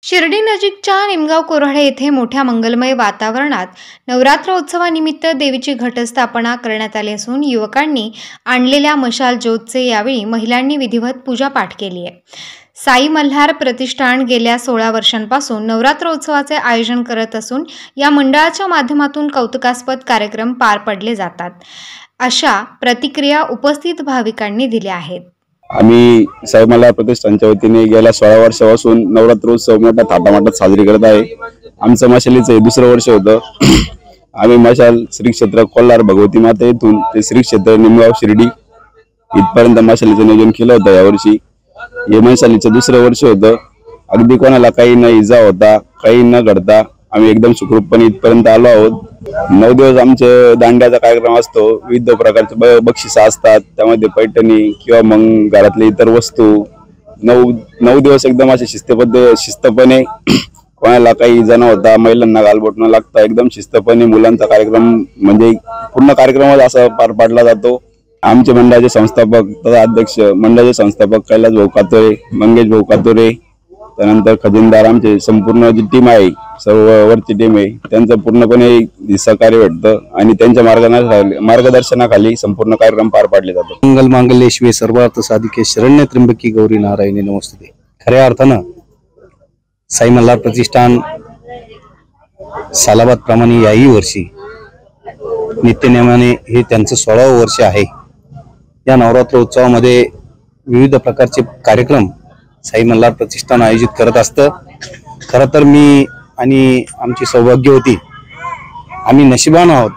शिर्डी नजीकच्या निमगाव कोऱ्हाडे येथे मोठ्या मंगलमय वातावरणात नवरात्रोत्सवानिमित्त देवीची घटस्थापना करण्यात आली असून युवकांनी आणलेल्या मशाल ज्योतचे यावेळी महिलांनी विधिवत पूजापाठ केली आहे। साई मल्हार प्रतिष्ठान गेल्या 16 वर्षांपासून नवरात्रोत्सवाचे आयोजन करत असून या मंडळाच्या माध्यमातून कौतुकास्पद कार्यक्रम पार पडले जातात, अशा प्रतिक्रिया उपस्थित भाविकांनी दिल्या आहेत। आम्ही साई मल्हार प्रतिष्ठानच्या वतीने गेल्या 16 वर्षापासून नवरात्रोत्सव मोठ्या थाटामाटात साजरी करत आहे। आमचं मशालीचं दुसरं वर्ष होतं। आम्ही मशाल श्री क्षेत्र कोल्हार भगवती माता येथून ते श्री क्षेत्र निमगाव शिर्डी इथपर्यंत मशालीचं नियोजन केलं होतं। यावर्षी हे मशालीचं दुसरं वर्ष होतं। अगदी कोणाला काही न इजा होता, काही न घडता आम्ही एकदम सुखरूपपणे इथपर्यंत आलो आहोत। 9 दिवस आमचे दांड्याचा कार्यक्रम असतो। विविध प्रकारचे बक्षिस असतात, त्यामध्ये पैठणी किंवा मग घरातले इतर वस्तू 9 दिवस एकदम असे शिस्तपणे कोणाला काही इजा न होता, महिलांना गालबोट न लागता एकदम शिस्तपणे मुलांचा कार्यक्रम म्हणजे पूर्ण कार्यक्रम असा पार पाडला जातो। आमचे मंडळाचे संस्थापक तथा अध्यक्ष मंडळाचे संस्थापक कैलास भाऊ कातोरे, मंगेश भाऊ कातोरे, त्यानंतर खजिनदार आमचे संपूर्ण जी टीम आहे, सर्व वरची टीम आहे, त्यांचं पूर्णपणे सहकार्य भेटतं आणि त्यांच्या मार्गदर्शनाखाली संपूर्ण कार्यक्रम पार पाडले जातो। मंगल मांगल्ये शिवे सर्वार्थ साधिके शरण्य त्र्यंबकी गौरी नारायणी नमोस्तुते। खऱ्या अर्थानं साई मल्हार प्रतिष्ठान सालाबाद प्रमाणे याही वर्षी नित्यनेमाने हे त्यांचं 16वे वर्ष आहे। या नवरात्र उत्सवामध्ये विविध प्रकारचे कार्यक्रम साई मल्हार प्रतिष्ठान आयोजित करत असतं। खरं तर मी आणि आमची सौभाग्यवती आम्ही नशिबान आहोत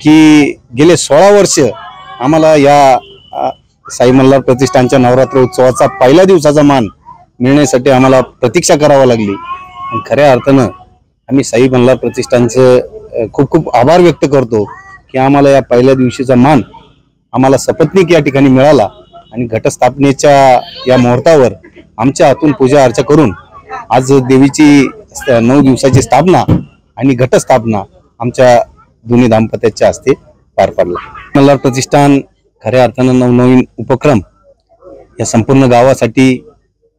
की गेले 16 वर्ष आम्हाला या साई मल्हार प्रतिष्ठानच्या नवरात्र उत्सवाचा पहिल्या दिवसाचा मान मिळण्यासाठी आम्हाला प्रतीक्षा करावी लागली। आणि खऱ्या अर्थानं आम्ही साई मल्हार प्रतिष्ठानचं खूप खूप आभार व्यक्त करतो की आम्हाला या पहिल्या दिवशीचा मान आम्हाला सपत्नीक या ठिकाणी मिळाला आणि घटस्थापनेच्या या मुहूर्तावर आमच्या हातून पूजा अर्चा करून आज देवीची 9 दिवसाची स्थापना आणि घटस्थापना आमच्या दोन्ही दाम्पत्याच्या हस्ते पार पडला। मल्हार प्रतिष्ठान खऱ्या अर्थानं नवनवीन उपक्रम या संपूर्ण गावासाठी,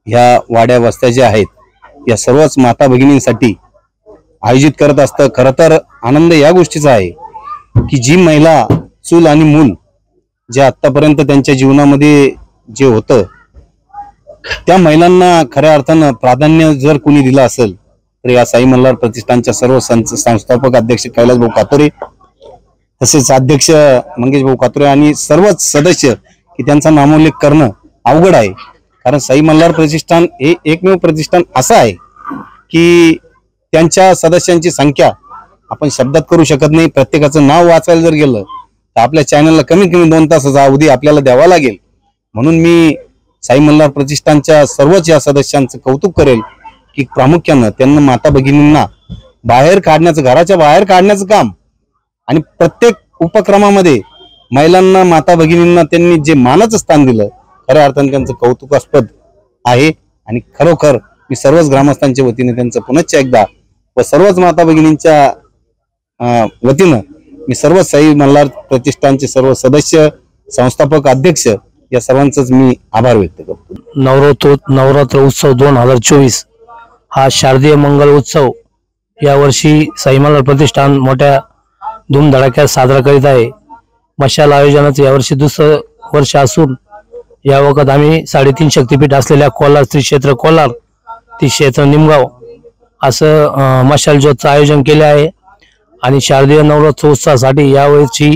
ह्या वाड्या वस्त्या ज्या आहेत या सर्वच माता भगिनींसाठी आयोजित करत असतं। खरं तर आनंद या गोष्टीचा आहे की जी महिला चूल आणि मूल जे आतापर्यंत त्यांच्या जीवनामध्ये जे होतं त्या महिलांना खऱ्या अर्थानं प्राधान्य जर कोणी दिलं असेल तर या साई मल्हार प्रतिष्ठानच्या सर्व संस्थापक अध्यक्ष कैलास भाऊ कातोरे, तसेच अध्यक्ष मंगेश भाऊ कातोरे आणि सर्वच सदस्य की त्यांचा नामोल्लेख करणं अवघड आहे। कारण साई मल्हार प्रतिष्ठान हे एकमेव प्रतिष्ठान असं आहे की त्यांच्या सदस्यांची संख्या आपण शब्दात करू शकत नाही। प्रत्येकाचं नाव वाचायला जर गेलं तर आपल्या चॅनलला कमीत कमी 2 तासाचा अवधी आपल्याला द्यावा लागेल। म्हणून मी साई मल्हार प्रतिष्ठानच्या सर्वच या सदस्यांचं कौतुक करेल की प्रामुख्यानं त्यांना माता भगिनींना बाहेर काढण्याचं, घराच्या बाहेर काढण्याचं काम आणि प्रत्येक उपक्रमामध्ये महिलांना, माता भगिनींना त्यांनी जे मानाचं स्थान दिलं, खऱ्या अर्थानं त्यांचं कौतुकास्पद आहे। आणि खरोखर मी सर्वच ग्रामस्थांच्या वतीने त्यांचं पुनश्च एकदा व सर्वच माता भगिनींच्या वतीनं मी सर्व साई मल्हार प्रतिष्ठानचे सर्व सदस्य, संस्थापक, अध्यक्ष या सर्वांचंच मी आभार व्यक्त करतो। नवरात्र उत्सव 2024 हा शारदीय मंगल उत्सव यावर्षी साई मल्हार प्रतिष्ठान मोठ्या धूमधडाक्यात साजरा करीत आहे। मशाल आयोजनाचं यावर्षी दुसरं वर्ष असून या वखत आम्ही 3.5 शक्तिपीठ असलेल्या कोल्हार श्री क्षेत्र कोल्हार ती क्षेत्र निमगाव असं मशाल ज्योतचं आयोजन केले आहे। आणि शारदीय नवरात्र उत्सवासाठी यावर्षी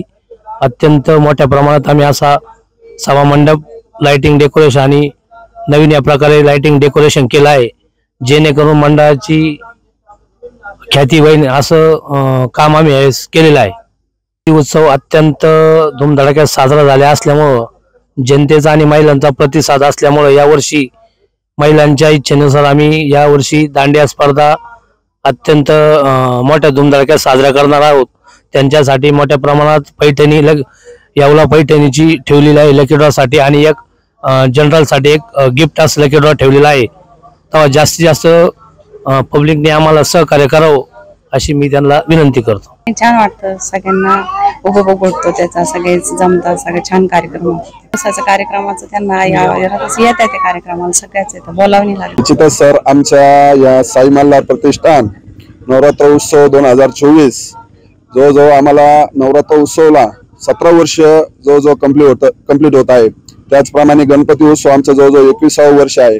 अत्यंत मोठ्या प्रमाणात आम्ही असा सभा मंडप, लाइटिंग डेकोरेशन आणि नवीन या प्रकारे लाइटिंग डेकोरेशन केलं आहे, जेणेकरून मंडळाची ख्याती होईल असं काम आम्ही केलेलं आहे। उत्सव अत्यंत धूमधडाक्यात साजरा झाला असल्यामुळं, जनतेचा आणि महिलांचा प्रतिसाद असल्यामुळं यावर्षी महिलांच्या इच्छेनुसार आम्ही यावर्षी दांडिया स्पर्धा अत्यंत मोठ्या धूमधडाक्यात साजरा करणार आहोत। त्यांच्यासाठी मोठ्या प्रमाणात पैठणी, येवला पैठणीची ठेवलेली आहे लकी ड्रॉ साठी आणि एक जनरल साठी एक गिफ्ट असं लकी ड्रॉ ठेवलेला आहे। तेव्हा जास्तीत जास्त पब्लिकने आम्हाला सहकार्य करावं अशी मी त्यांना विनंती करतो। छान वाटतं, सगळ्यांना उपभोग होतो त्याचा, सगळे जमतात, सगळे छान कार्यक्रम होतात. कार्यक्रमाचं त्यांना येत आहे, त्या कार्यक्रमाला सगळ्याच येतं, बोलावणी लागली. निश्चितच सर, आमच्या या साई मल्हार प्रतिष्ठान नवरात्र उत्सव 2024 जवळजवळ आम्हाला नवरात्र उत्सवला 17 वर्ष जवळजवळ कंप्लीट होत आहे. त्याचप्रमाणे गणपती उत्सव आमचं जवळजवळ 21वे वर्ष आहे.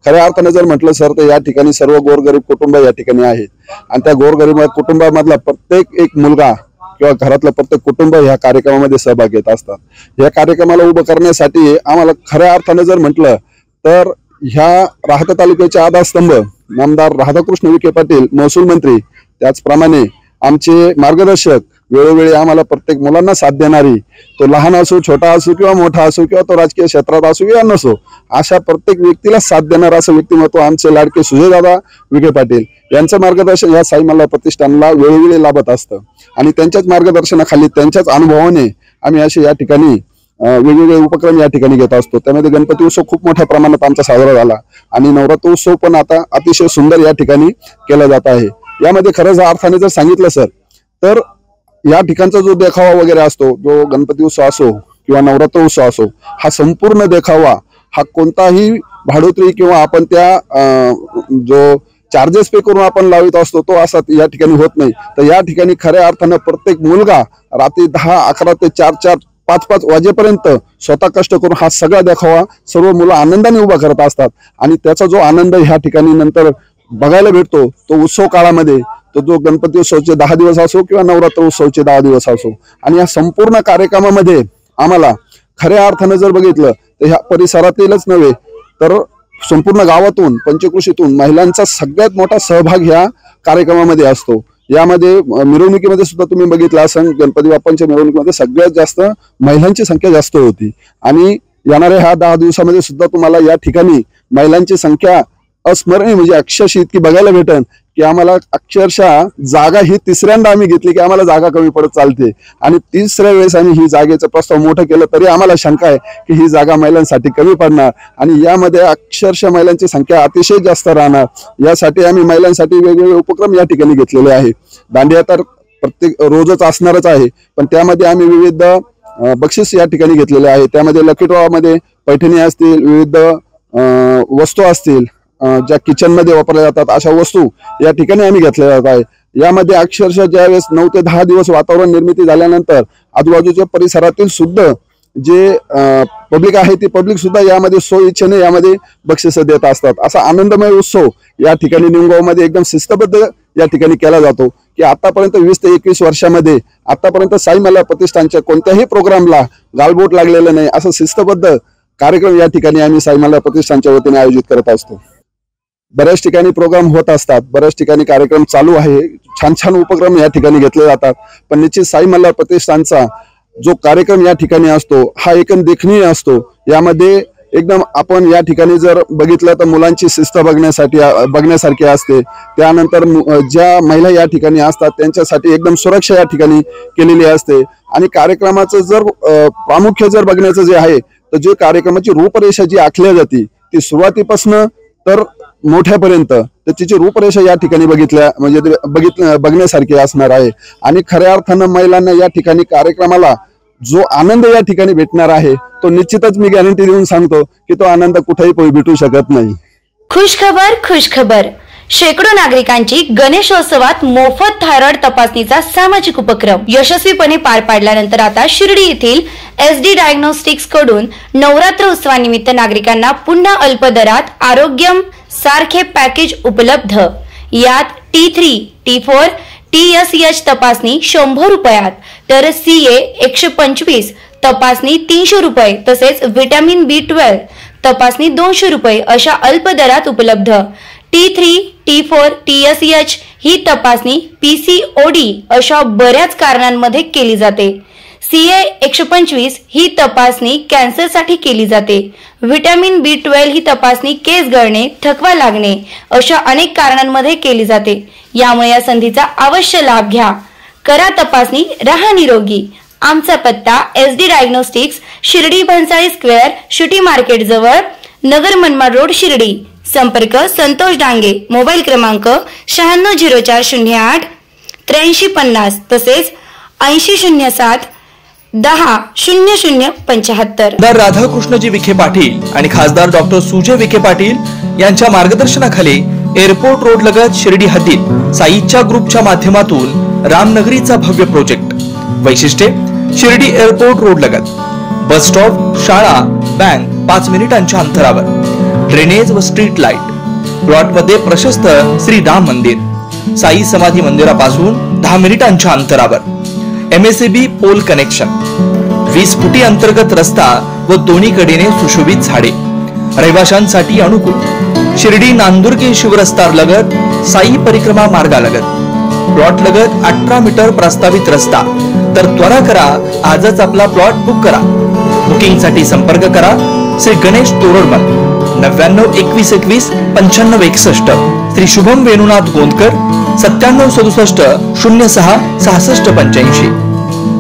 खऱ्या अर्थाने जर म्हटलं सर तर या ठिकाणी सर्व गोरगरीब कुटुंब या ठिकाणी आहेत आणि त्या गोरगरीब कुटुंबामधला प्रत्येक एक मुलगा किंवा घरातलं प्रत्येक कुटुंब ह्या कार्यक्रमामध्ये सहभाग घेत असतात. या कार्यक्रमाला उभं करण्यासाठी आम्हाला खऱ्या अर्थाने जर म्हटलं तर ह्या राहता तालुक्याचे आधारस्तंभ नामदार राधाकृष्ण विखे पाटील महसूल मंत्री, त्याचप्रमाणे आमचे मार्गदर्शक, वेळोवेळी आम्हाला प्रत्येक मुलांना साथ देणारी, तो लहान असो, छोटा असो किंवा मोठा असो किंवा तो राजकीय क्षेत्रात असो किंवा नसो, अशा प्रत्येक व्यक्तीला साथ देणारं असं व्यक्तिमत्व आमचे लाडके सुजयदादा विखे पाटील यांचं मार्गदर्शन या साई मल्हार प्रतिष्ठानला वेळोवेळी लाभत असतं आणि त्यांच्याच मार्गदर्शनाखाली, त्यांच्याच अनुभवाने आम्ही असे या ठिकाणी वेगवेगळे उपक्रम या ठिकाणी घेत असतो. त्यामध्ये गणपती उत्सव खूप मोठ्या प्रमाणात आमचा साजरा झाला आणि नवरात्र उत्सव पण आता अतिशय सुंदर या ठिकाणी केला जात आहे. यामध्ये खरंच अर्थाने जर सांगितलं सर तर या ठिकाणचा जो देखावा वगैरे असतो, जो गणपती उत्सव असो किंवा नवरात्र उत्सव असो, हा संपूर्ण देखावा हा कोणताही भाडोत्री किंवा आपण त्या जो चार्जेस पे करून आपण लावित असतो तो असा या ठिकाणी होत नाही. तर या ठिकाणी खऱ्या अर्थानं प्रत्येक मुलगा रात्री 10, 11 ते 4, 5 वाजेपर्यंत स्वतः कष्ट करून हा सगळा देखावा सर्व मुलं आनंदाने उभा करत असतात आणि त्याचा जो आनंद ह्या ठिकाणी नंतर बघायला भेटतो तो उत्सव काळामध्ये, तो जो गणपती उत्सवचे 10 दिवस असो किंवा नवरात्र उत्सवचे 10 दिवस असो. आणि या संपूर्ण कार्यक्रमामध्ये आम्हाला खऱ्या अर्थानं जर बघितलं तर ह्या परिसरातीलच नव्हे तर संपूर्ण गावातून, पंचकृषीतून महिलांचा सगळ्यात मोठा सहभाग ह्या कार्यक्रमामध्ये असतो. यामध्ये मिरवणुकीमध्ये सुद्धा तुम्ही बघितलं असं, गणपती बाप्पांच्या मिरवणुकीमध्ये सगळ्यात जास्त महिलांची संख्या जास्त होती आणि येणाऱ्या ह्या 10 दिवसामध्ये सुद्धा तुम्हाला या ठिकाणी महिलांची संख्या अस्मरणीय म्हणजे अक्षरशः इतकी बघायला भेटन की आम्हाला अक्षरशः जागा ही तिसऱ्यांदा आम्ही घेतली की आम्हाला जागा कमी पडत चालते आणि तिसऱ्या वेळेस आम्ही ही जागेचा प्रस्ताव मोठं केलं तरी आम्हाला शंका आहे की ही जागा महिलांसाठी कमी पडणार आणि यामध्ये अक्षरशः महिलांची संख्या अतिशय जास्त राहणार. यासाठी आम्ही महिलांसाठी वेगवेगळे उपक्रम या ठिकाणी घेतलेले आहे. दांडिया तर प्रत्येक रोजच असणारच आहे, पण त्यामध्ये आम्ही विविध बक्षीस या ठिकाणी घेतलेले आहे. त्यामध्ये लकी ड्रॉमध्ये पैठणी असतील, विविध वस्तू असतील, ज्या किचन मध्ये वापरल्या जातात अशा वस्तू या ठिकाणी आम्ही घेतल्या जात आहे. यामध्ये अक्षरशः ज्यावेळेस 9 ते 10 दिवस वातावरण निर्मिती झाल्यानंतर आजूबाजूच्या परिसरातील सुद्धा जे पब्लिक आहे ती पब्लिक सुद्धा यामध्ये स्वइच्छेने यामध्ये बक्षीस देत असतात. असा आनंदमय उत्सव या ठिकाणी निमगावमध्ये एकदम शिस्तबद्ध या ठिकाणी केला जातो की आतापर्यंत 20 ते 21 वर्षामध्ये आतापर्यंत साई मल्हार प्रतिष्ठानच्या कोणत्याही प्रोग्रामला गालबोट लागलेलं नाही. असं शिस्तबद्ध कार्यक्रम या ठिकाणी आम्ही साई मल्हार प्रतिष्ठानच्या वतीने आयोजित करत असतो. बऱ्याच ठिकाणी प्रोग्राम होत असतात, बऱ्याच ठिकाणी कार्यक्रम चालू आहे, छान छान उपक्रम या ठिकाणी घेतले जातात, पण निश्चित साई मल्हार प्रतिष्ठानचा जो कार्यक्रम या ठिकाणी असतो हा एकदम देखणीय असतो. यामध्ये एकदम आपण या ठिकाणी जर बघितलं तर मुलांची शिस्त बघण्यासारखी असते. त्यानंतर ज्या महिला या ठिकाणी असतात त्यांच्यासाठी एकदम सुरक्षा या ठिकाणी केलेली असते आणि कार्यक्रमाचं जर प्रामुख्य जर बघण्याचं जे आहे तर जे कार्यक्रमाची रूपरेषा जी आखल्या जाते ती सुरुवातीपासून तर मोठ्यापर्यंत तर तिची रूपरेषा या ठिकाणी बघण्यासारखी असणार आहे आणि खऱ्या अर्थानं महिलांना या ठिकाणी कार्यक्रमाला जो आनंद या ठिकाणी भेटणार आहे तो निश्चितच मी गॅरंटी देऊन सांगतो की तो आनंद कुठेही भेटू शकत नाही. खुशखबर शेकडो नागरिकांची गणेशोत्सवात मोफत थायरॉइड तपासणीचा सामाजिक उपक्रम यशस्वीपणे पार पाडल्यानंतर आता शिर्डी येथील SD डायग्नोस्टिक्स कडून नवरात्र उत्सवानिमित्त नागरिकांना पुन्हा अल्प दरात आरोग्यम सारखे पॅकेज उपलब्ध. यात T3, T4, TSH तपासणी 100 रुपयात तर CA 125 तपासणी 300 रुपये तसेच व्हिटॅमिन B12 तपासणी 200 रुपये अशा अल्प दरात उपलब्ध. T3, T4, TSH ही तपासणी PCOD अशा बऱ्याच कारणांमध्ये केली जाते. CA 125 ही तपासणी कॅन्सरसाठी केली जाते. व्हिटॅमिन B12 ही तपासणी केस गळणे, थकवा लागणे अशा अनेक कारणांमध्ये केली जाते. यामुळे या संधीचा अवश्य लाभ घ्या. करा तपासणी, राहा निरोगी. आमचा पत्ता SD diagnostics, Shirdi Bhansali square, city market जवळ, नगर मनमाड रोड, शिर्डी. संपर्क संतोष डांगे. मोबाईल क्रमांक 960408 8350 तसेच 8007 100075. राधाकृष्णजी विखे पाटील आणि खासदार डॉक्टर सुजय विखे पाटील यांच्या मार्गदर्शनाखाली एअरपोर्ट रोड लगत शिर्डी हद्दीत साईच्या ग्रुपच्या माध्यमातून रामनगरीचा भव्य प्रोजेक्ट. वैशिष्ट्ये: शिर्डी एअरपोर्ट रोड लगत बस स्टॉप, शाळा, बँक 5 मिनिटांच्या अंतरावर, ड्रेनेज व स्ट्रीट लाईट. प्लॉट मध्ये प्रशस्त श्री राम मंदिर, साई समाधी मंदिरापासून 10 मिनिटांच्या अंतरावर, MSAB पोल कनेक्शन, 20 फुटी अंतर्गत रस्ता व दोन्ही कडेने सुशोभित झाडे, रहिवाशांसाठी अनुकूल. शिर्डी नांदुर्गे शिवरस्ता लगत साई परिक्रमा मार्गालगत प्लॉट लगत 18 मीटर प्रस्तावित रस्ता. तर त्वरा करा, आजच आपला प्लॉट बुक करा. बुकिंग साठी संपर्क करा श्री गणेश तोरडमल 992121 9561, श्री शुभम वेणुनाथ गोंदकर 9767 06 6585.